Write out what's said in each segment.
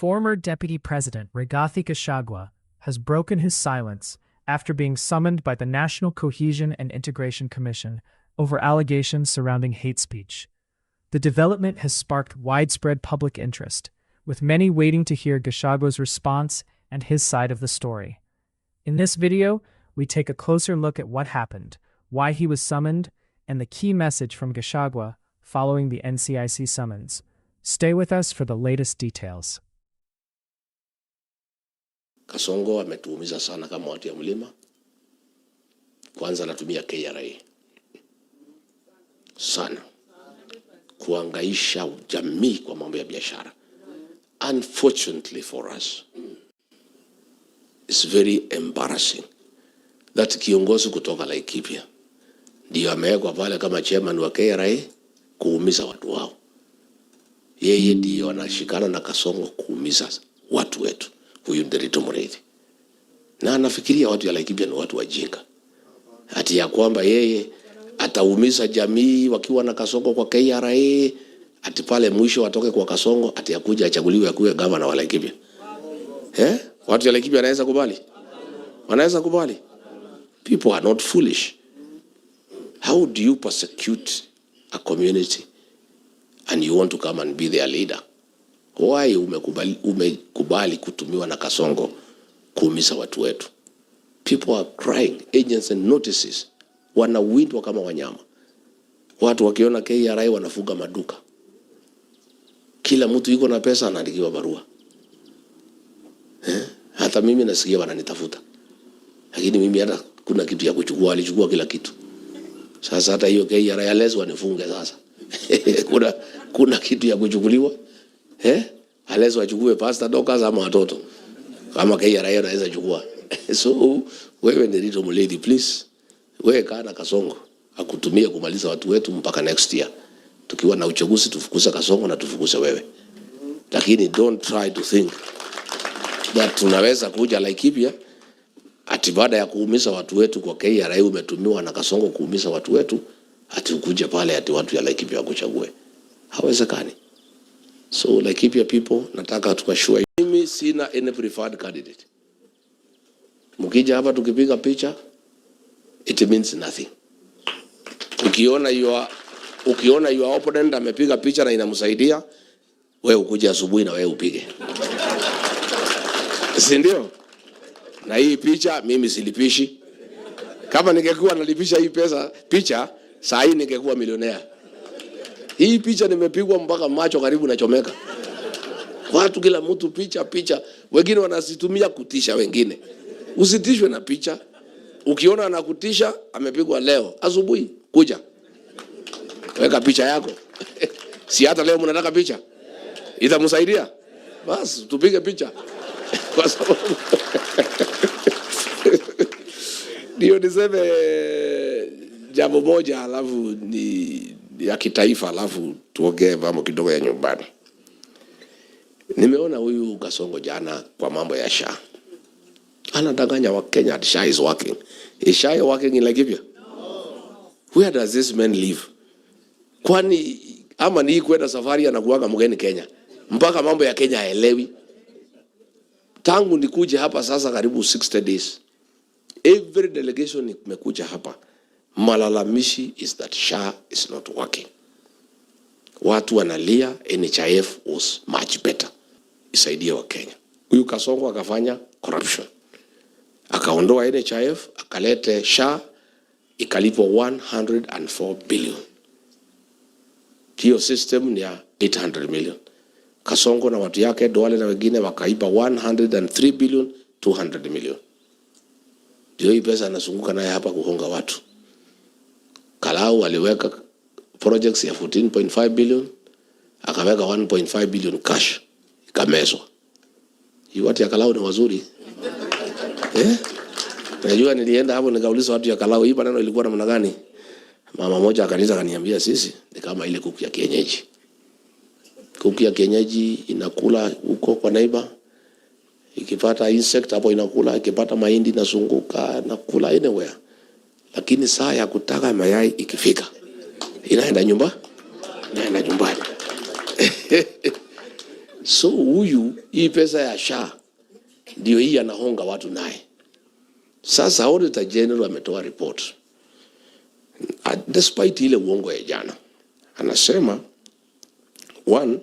Former Deputy President Rigathi Gachagua has broken his silence after being summoned by the National Cohesion and Integration Commission over allegations surrounding hate speech. The development has sparked widespread public interest, with many waiting to hear Gachagua's response and his side of the story. In this video, we take a closer look at what happened, why he was summoned, and the key message from Gachagua following the NCIC summons. Stay with us for the latest details. Kasongo ametuumiza sana kama watu ya mlima. Kwanza anatumia KRA sana kuangaisha jamii kwa mambo ya biashara. Unfortunately for us, it's very embarrassing that kiongozi kutoka Laikipia ndio amewekwa pale kama chairman wa KRA kuumiza watu wao. Yeye ndio anashikana na Kasongo kuumiza watu wetu. Huyu Nderitu Muriithi. Na anafikiria watu ya Laikipia ni watu wajinga. Ati ya kwamba yeye ataumiza jamii wakiwa na Kasongo kwa KRA, ati pale mwisho watoke kwa Kasongo, ati akuja achaguliwe akuwe gavana wa Laikipia. Watu ya Laikipia wanaweza kubali? Wanaweza kubali? People are not foolish. How do you persecute a community and you want to come and be their leader? Why umekubali kutumiwa na Kasongo kuumiza watu wetu? People are crying, agents and notices wanawindwa kama wanyama. Watu wakiona KRA wanafunga maduka. Kila mtu yuko na pesa anaandikiwa barua. Hata mimi nasikia wananitafuta. Lakini mimi hata kuna kitu ya kuchukua, alichukua kila kitu. Sasa hata hiyo KRA leo wanifunge sasa. kuna kitu ya kuchukuliwa? Alezo wachukue pasta dokas ama watoto. Kama KRA anaweza chukua. So wewe Nderitu Muriithi, please. Wewe kana Kasongo akutumie kumaliza watu wetu mpaka next year. Tukiwa na uchaguzi tufukuze Kasongo na tufukuze wewe. Lakini don't try to think that tunaweza kuja Laikipia ati baada ya kuumiza watu wetu kwa KRA umetumiwa na Kasongo kuumiza watu wetu, ati ukuje pale ati watu ya Laikipia wakuchague. Hawezekani. So Laikipia people, nataka tukashua mimi sina any preferred candidate. Mkija hapa tukipiga picha, it means nothing. Ukiona your opponent amepiga picha na inamsaidia, wewe ukuje asubuhi na wewe upige. Si ndio? Na hii picha mimi silipishi. Kama ningekuwa nalipisha hii picha, saa hii ningekuwa milionea. Hii picha nimepigwa mpaka macho karibu nachomeka. Watu kila mtu picha. Wengine wanasitumia kutisha wengine. Usitishwe na picha. Ukiona anakutisha, amepigwa leo asubuhi, kuja. Weka picha yako. Si hata leo mnataka picha? Itamsaidia? Basi tupige picha. Kwa sababu ndio niseme jambo moja alafu ni ya kitaifa alafu tuongee mambo kidogo ya nyumbani. Nimeona huyu Kasongo jana kwa mambo ya SHA. Anadanganya wa Kenya that SHA is working. Is SHA working in Laikipia? No. Where does this man live? Kwani ama ni kwenda safari anakuaga mgeni Kenya? Mpaka mambo ya Kenya haelewi. Tangu nikuje hapa sasa karibu 60 days. Every delegation imekuja hapa. Malalamishi is that SHA is not working. Watu wanalia NHIF was much better. Isaidie wa Kenya. Huyu Kasongo akafanya corruption. Akaondoa NHIF, akalete SHA, ikalipwa 104 billion. Hiyo system ni ya 800 million. Kasongo na watu yake Duale na wengine wakaiba 103 billion 200 million. Ndio hii pesa anazunguka naye hapa kuhonga watu. Kalau aliweka projects ya 14.5 billion, akaweka 1.5 billion cash, ikamezwa. Hii watu ya Kalau ni wazuri. Najua nilienda hapo nikauliza watu ya Kalau hii maneno ilikuwa namna gani? Mama moja akaniza kaniambia sisi ni kama ile kuku ya kienyeji. Kuku ya kienyeji inakula huko kwa neighbor. Ikipata insect hapo inakula, ikipata mahindi inazunguka, nakula anywhere. Lakini saa ya kutaka mayai ikifika, inaenda nyumbani. So huyu hii pesa ya SHA ndio hii anahonga watu naye. Sasa Auditor General ametoa report. Despite ile uongo ya jana, anasema one,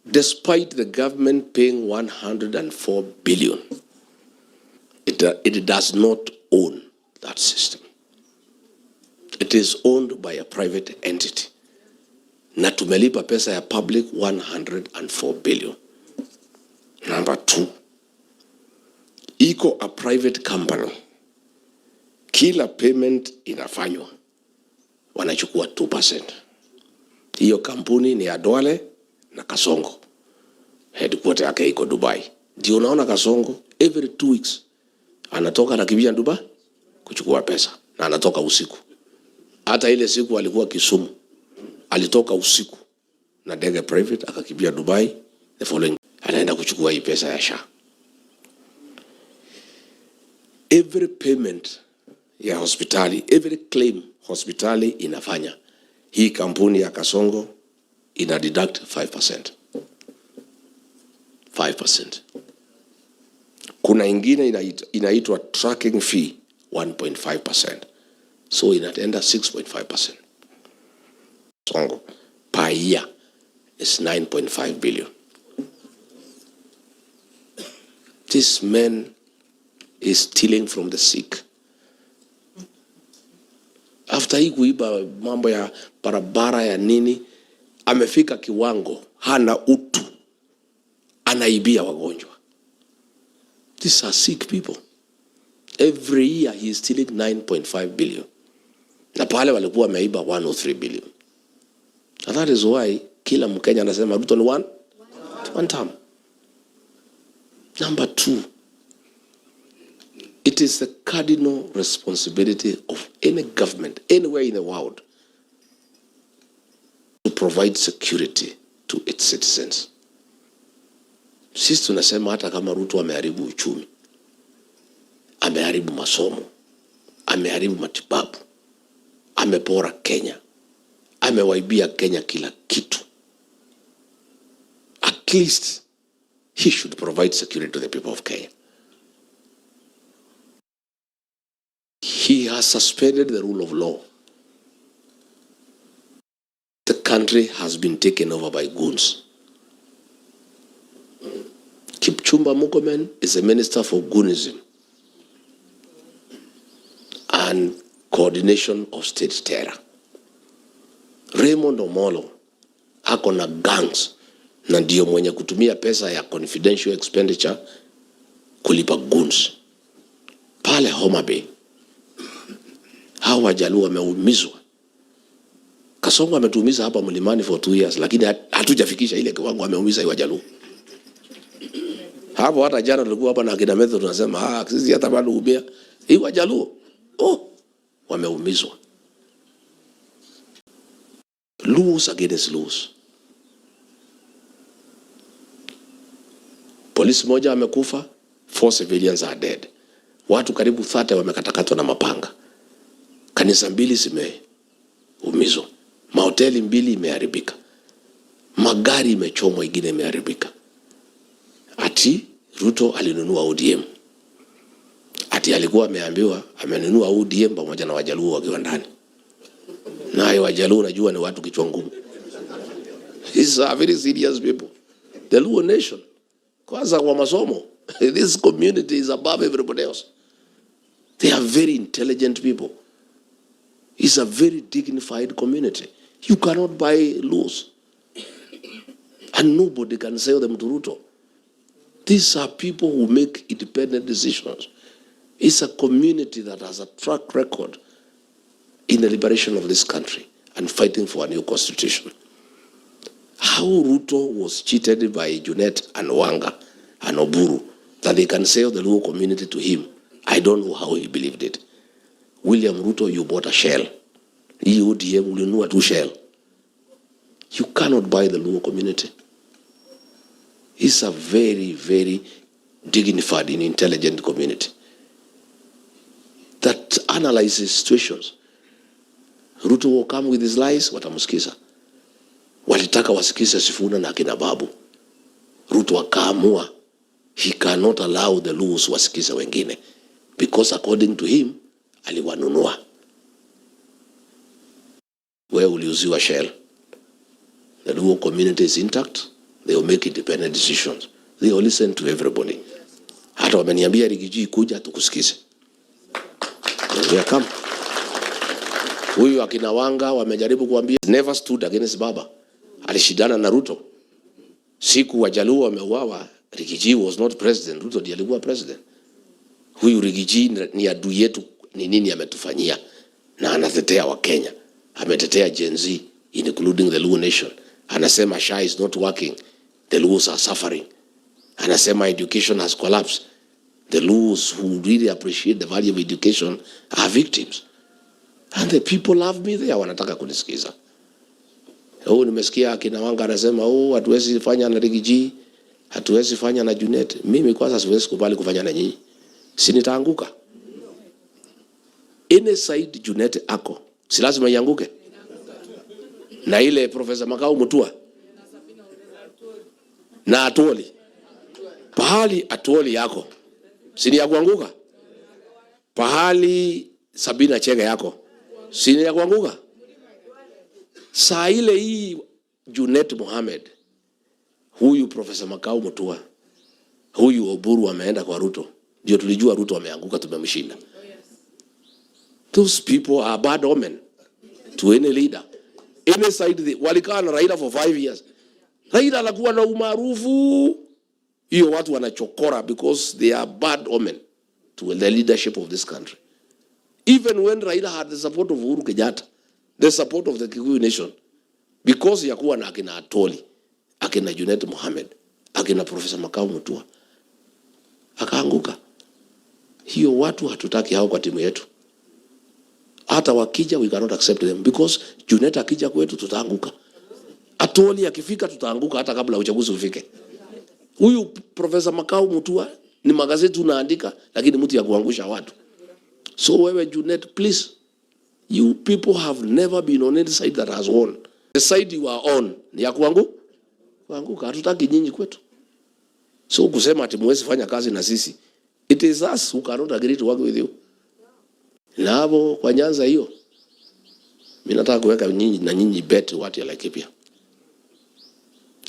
despite the government paying 104 billion, it does not own that system. It is owned by a private entity. Na tumelipa pesa ya public 104 billion. Number two, iko a private company. Kila payment inafanywa, wanachukua 2%. Hiyo kampuni ni Adwale na Kasongo. Headquarter yake iko Dubai. Ndio unaona Kasongo every 2 weeks anatoka na kibia Dubai kuchukua pesa, na anatoka usiku. Hata ile siku alikuwa Kisumu, alitoka usiku na ndege private akakibia Dubai, the following anaenda kuchukua hii pesa ya SHA. Every payment ya hospitali, every claim hospitali inafanya, hii kampuni ya Kasongo ina deduct 5%. 5%. Kuna ingine inaitwa tracking fee 1.5%. So inaenda 6.5%. Songo per year is 9.5 billion. This man is stealing from the sick. After hii kuiba mambo ya barabara ya nini, amefika kiwango hana utu, anaibia wagonjwa. These are sick people. Every year he is stealing 9.5 billion. Na pale walikuwa wameiba 103 billion. And that is why kila Mkenya anasema Ruto ni one term. Number two, it is the cardinal responsibility of any government anywhere in the world to provide security to its citizens. Sisi tunasema hata kama Ruto ameharibu uchumi, ameharibu masomo, ameharibu matibabu, amepora Kenya, amewaibia Kenya kila kitu, at least he should provide security to the people of Kenya. He has suspended the rule of law. The country has been taken over by goons. Kipchumba Murkomen is a minister for goonism and coordination of state terror. Raymond Omolo ako na gangs na ndio mwenye kutumia pesa ya confidential expenditure kulipa goons. Pale Homa Bay hawa Wajaluo wameumizwa. Kasongo ametuumiza hapa Mlimani for 2 years, lakini hatujafikisha ile kiwango ameumiza Wajaluo. Hapo hata jana tulikuwa hapa na akina Metho tunasema sisi hata bado ubea hii Wajaluo wameumizwa. Lose against lose. Polisi moja amekufa, 4 civilians are dead. Watu karibu 30 wamekatakatwa na mapanga. Kanisa 2 zimeumizwa. Mahoteli 2 imeharibika. Magari imechomwa, ingine imeharibika. Ati Ruto alinunua ODM. Ati alikuwa ameambiwa amenunua ODM pamoja na Wajaluo wakiwa ndani. Na Wajaluo unajua ni watu kichwa ngumu. These are very serious people. The Luo nation. Kwanza kwa masomo. This community is above everybody else. They are very intelligent people. It's a very dignified community. You cannot buy laws. And nobody can sell them to Ruto. These are people who make independent decisions. It's a community that has a track record in the liberation of this country and fighting for a new constitution. How Ruto was cheated by Junet and Wanga and Oburu that they can sell the Luo community to him, I don't know how he believed it. William Ruto, you bought a shell. EODM will know a shell. You cannot buy the Luo community. It's a very, very dignified and intelligent community that analyzes situations. Ruto will come with his lies, watamusikiza. Walitaka wasikize Sifuna na akina Babu. Ruto akaamua he cannot allow the Luos wasikize wengine, because according to him aliwanunua. Wewe uliuziwa Shell. The Luo community is intact. They will make independent decisions. They will listen to everybody. Hata wameniambia Rigiji kuja tukusikize. They come. Huyu akina Wanga wamejaribu kuambia never stood against Baba. Alishidana na Ruto. Siku Wajaluo wameuawa, Rigiji was not president. Ruto ndiye alikuwa president. Huyu Rigiji ni adui yetu, ni nini ametufanyia? Na anatetea wa Kenya. Ametetea Gen Z, including the Luo nation. Anasema SHA is not working. The Luos are suffering. Anasema education has collapsed. The Luos who really appreciate the value of education are victims. And the people love me there, wanataka kunisikiza. Nimesikia akina Wanga anasema hatuwezi fanya na Rigiji, hatuwezi fanya na Junet. Mimi kwanza siwezi kubali kufanya na nyinyi. Si nitaanguka. Any side Junet ako, si lazima ianguke. Na ile Profesa Makau Mutua na Atuoli, pahali Atuoli yako sini ya kuanguka. Pahali Sabina Chege yako sini ya kuanguka. Saa ile hii Junet Mohamed, huyu Profesa Makau Mutua, huyu Oburu wameenda kwa Ruto, ndio tulijua Ruto ameanguka, tumemshinda. Those people are bad omen to any leader. Any side walikaa na Raila for 5 years. Raila anakuwa na umaarufu. Hiyo watu wanachokora because they are bad omen to the leadership of this country. Even when Raila had the support of Uhuru Kenyatta, the support of the Kikuyu nation, because ya kuwa na akina Atoli, akina Junet Mohamed, akina Profesa Makau Mutua, akaanguka. Hiyo watu hatutaki hao kwa timu yetu. Hata wakija we cannot accept them, because Junet akija kwetu tutaanguka. Atoli akifika tutaanguka hata kabla uchaguzi ufike. Huyu Profesa Makau Mutua ni magazeti unaandika, lakini mtu ya kuangusha watu. So wewe Junet, please, you people have never been on any side that has won. The side you are on ni ya kuanguka. Hatutaki nyinyi kwetu. So kusema ati mwezi fanya kazi na sisi, it is us who cannot agree to work with you. Na hapo kwa Nyanza hiyo, mimi nataka kuweka nyinyi na nyinyi bet watu ya Laikipia.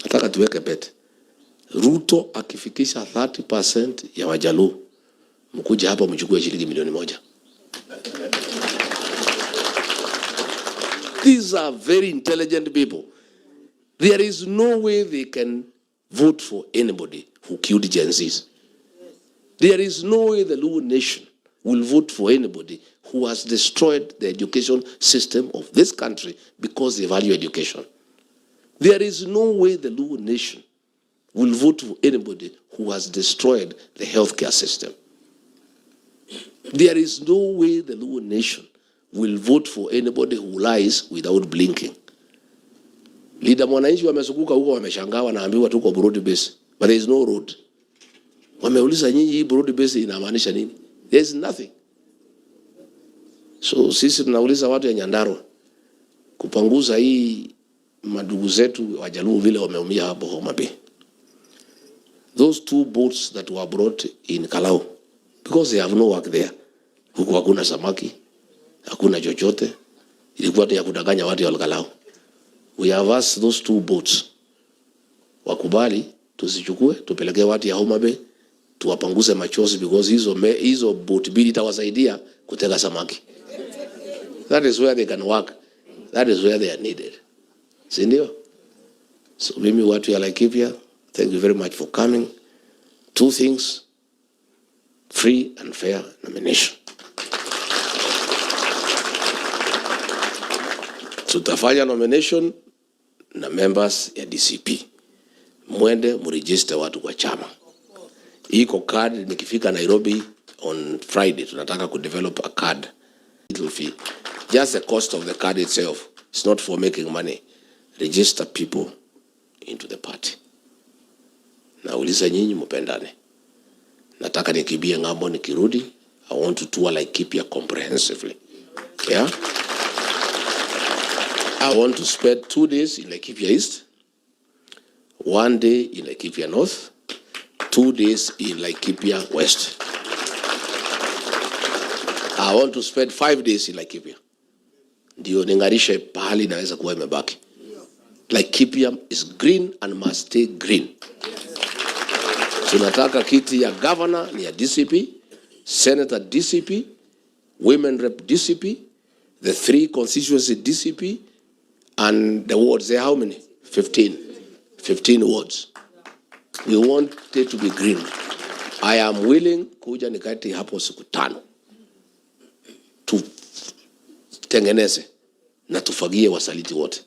Nataka tuweke bet. Ruto akifikisha 30% ya Wajaluo, mkuje hapa mchukue shilingi milioni 1. These are very intelligent people. There is no way they can vote for anybody who killed Gen Zs. There is no way the Luo nation will vote for anybody who has destroyed the education system of this country because they value education. There is no way the Luo nation will vote for anybody who has destroyed the healthcare system. There is no way the Luo nation will vote for anybody who lies without blinking. Leader mwananchi wamesukuka huko, wameshangaa, wanaambiwa tuko broad base, but there is no road. Wameuliza nyinyi hii broad base inamaanisha nini? There is nothing. So sisi tunauliza watu ya Nyandarua kupanguza hii madugu zetu Wajaluo vile wameumia hapo Homa Bay. Those 2 boats that were brought in Kalau, because they have no work there. Huko hakuna samaki, hakuna chochote. Ilikuwa tu ya kudanganya watu wa Kalau. We have asked those 2 boats wakubali tusichukue, tupelekee watu ya Homa Bay, tuwapanguze machozi, because hizo boat bili itawasaidia kutega samaki. That is where they can work. That is where they are needed. Sindio? So mimi watu ya Laikipia, thank you very much for coming. 2 things: free and fair nomination. Tutafanya nomination na members ya DCP. Mwende mregister watu kwa chama. Iko card, nikifika Nairobi on Friday tunataka kudevelop a card. Little fee. Just the cost of the card itself. It's not for making money. Register people into the party. Na uliza nyinyi mpendane. Nataka nikibie ngambo nikirudi. I want to tour Laikipia comprehensively. Yeah? I want to spend 2 days in Laikipia East, 1 day in Laikipia North, 2 days in Laikipia West. I want to spend 5 days in Laikipia. Ndio ningarishe pahali naweza kuwa imebaki. Laikipia is green and must stay green. Tunataka kiti ya governor ni ya DCP, senator DCP, women rep DCP, the 3 constituency DCP, and the wards, there are how many? 15 wards. We want it to be green. I am willing kuja nikati hapo siku 5 tutengeneze na tufagie wasaliti wote.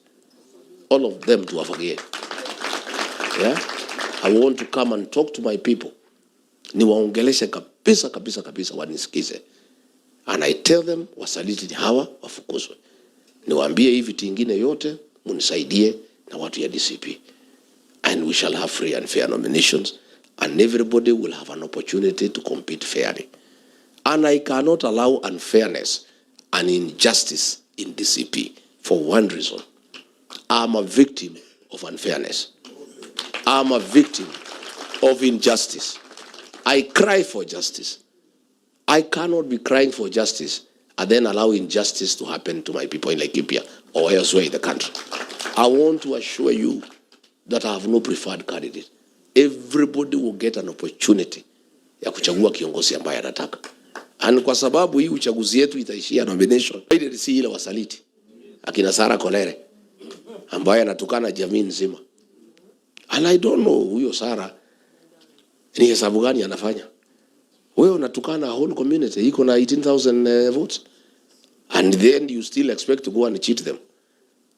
All of them tuwafagie. Yeah? I want to come and talk to my people. Niwaongeleshe kabisa wanisikize. And I tell them wasaliti ni hawa wafukuzwe. Niwaambie hivi tingine yote munisaidie na watu ya DCP. And we shall have free and fair nominations, and everybody will have an opportunity to compete fairly. And I cannot allow unfairness and injustice in DCP for one reason. I'm a victim of unfairness. I'm a victim of injustice. I cry for justice. I cannot be crying for justice and then allow injustice to happen to my people in Laikipia or elsewhere in the country. I want to assure you that I have no preferred candidate. Everybody will get an opportunity ya kuchagua kiongozi ambaye anataka. And kwa sababu hii uchaguzi yetu itaishia nomination, ile si ile wasaliti. Akina Sara Kolere ambaye anatukana jamii nzima. And I don't know huyo Sara ni hesabu gani anafanya. Wewe unatukana whole community iko na 18,000 votes. And then you still expect to go and cheat them.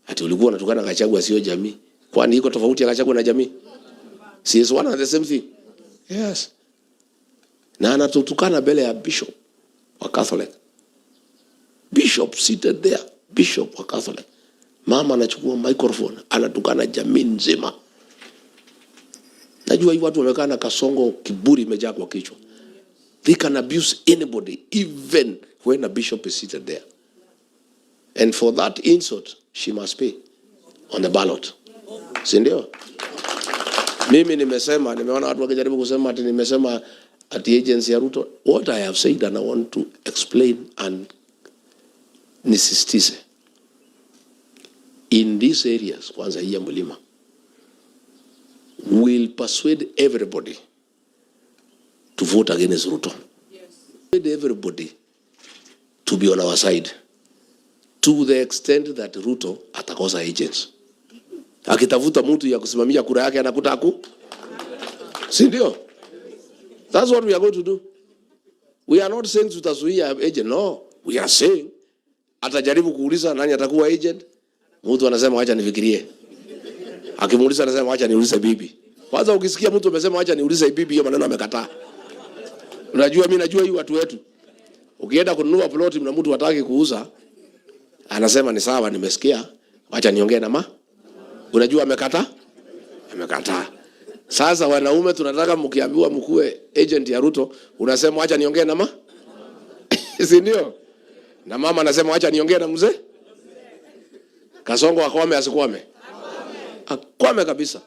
Ati ulikuwa unatukana Gachagua sio jamii. Kwani iko tofauti ya Gachagua na jamii? Si is one and the same thing. Yes. Na anatutukana mbele ya bishop wa Catholic. Bishop seated there. Bishop wa Catholic. Mama anachukua microphone, anatukana jamii nzima. Najua hii watu wamekaa na kasongo, kiburi imejaa kwa kichwa. They can abuse anybody, even when a bishop is seated there. And for that insult, she must pay on the ballot. Si ndio? Mimi nimeona watu wakijaribu kusema ati nimesema ati agency ya Ruto. What I have said and I want to explain and nisisitize. In these areas, kwanza hii ya mlima, will persuade everybody to vote against Ruto. Yes. Persuade everybody to be on our side to the extent that Ruto atakosa agents. Akitafuta mtu ya kusimamia kura yake anakuta si ndio? That's what we are going to do. We are not saying tutazuia agent. No, we are saying atajaribu kuuliza nani atakuwa agent. Mtu anasema acha nifikirie. Akimuuliza anasema acha niulize bibi. Kwanza ukisikia mtu amesema acha niulize bibi, hiyo maneno amekataa. Unajua mimi najua hii watu wetu. Ukienda kununua plot na mtu hataki kuuza, anasema ni sawa nimesikia, acha niongee na Unajua amekataa? Amekataa. Sasa wanaume tunataka mkiambiwa mkue agent ya Ruto, unasema acha niongee na si ndio? Na mama anasema acha niongee na mzee. Kasongo akwame asikwame? Akwame kabisa.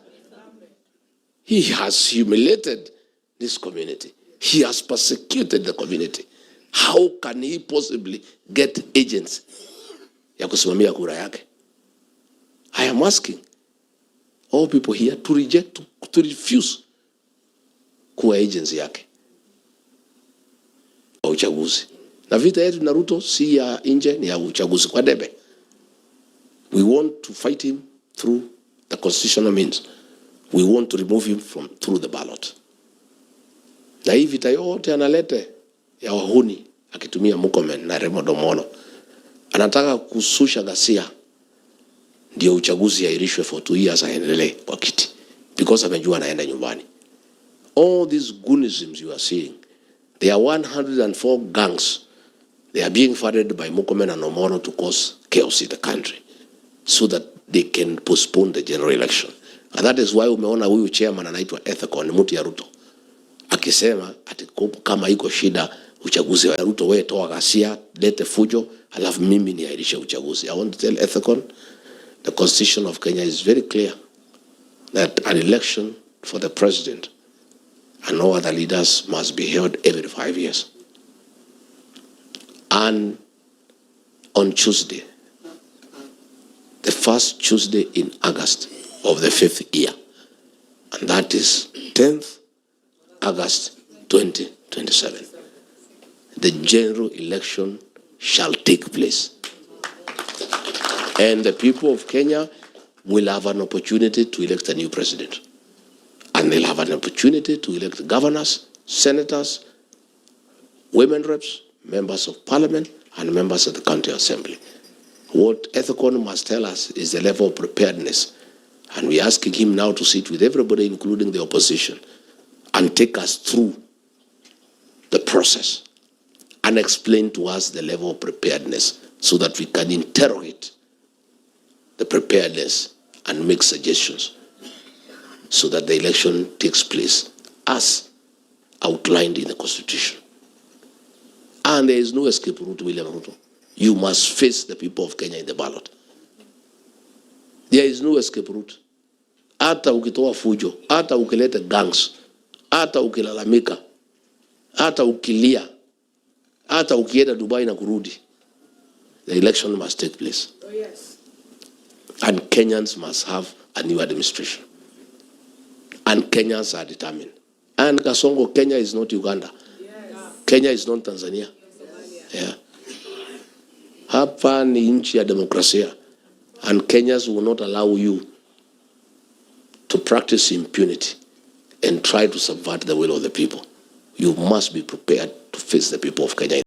He has humiliated this community. He has persecuted the community. How can he possibly get agents ya kusimamia kura yake? I am asking all people here to reject, to refuse kuwa agency yake wa uchaguzi. Na vita yetu na Ruto si ya nje, ni ya uchaguzi kwa debe. We want to fight him through the constitutional means. We want to remove him through the ballot. Na hii vita yote analete ya wahuni akitumia Murkomen na Raymond Omolo. Anataka kususha ghasia ndio uchaguzi yairishwe for 2 years aendelee kwa kiti. Because amejua anaenda nyumbani. All these goonisms you are seeing, there are 104 gangs. They are being funded by Murkomen and Omolo to cause chaos in the country so that they can postpone the general election. And that is why umeona huyu chairman anaitwa Ethical ni mtu ya Ruto. Akisema ati kama iko shida uchaguzi wa Ruto, wewe toa ghasia, lete fujo, alafu mimi niairishe uchaguzi. I want to tell Ethical, the constitution of Kenya is very clear that an election for the president and no other leaders must be held every 5 years. And on Tuesday, the first Tuesday in August of the 5th year, and that is 10th August 2027, the general election shall take place. And the people of Kenya will have an opportunity to elect a new president. And they'll have an opportunity to elect governors, senators, women reps, members of parliament, and members of the county assembly. What Ethicon must tell us is the level of preparedness. And we're asking him now to sit with everybody, including the opposition, and take us through the process and explain to us the level of preparedness so that we can interrogate the preparedness and make suggestions so that the election takes place as outlined in the Constitution. And there is no escape route, William Ruto. You must face the people of Kenya in the ballot. There is no escape route. Hata ukitoa fujo, hata ukileta gangs, hata ukilalamika, hata ukilia, hata ukienda Dubai na kurudi, the election must take place. Oh, yes. And Kenyans must have a new administration. And Kenyans are determined. And Kasongo, Kenya is not Uganda. Yes. Kenya is not Tanzania. Yes. Yeah. Hapa ni nchi ya demokrasia. And Kenyans will not allow you to practice impunity and try to subvert the will of the people. You must be prepared to face the people of Kenya.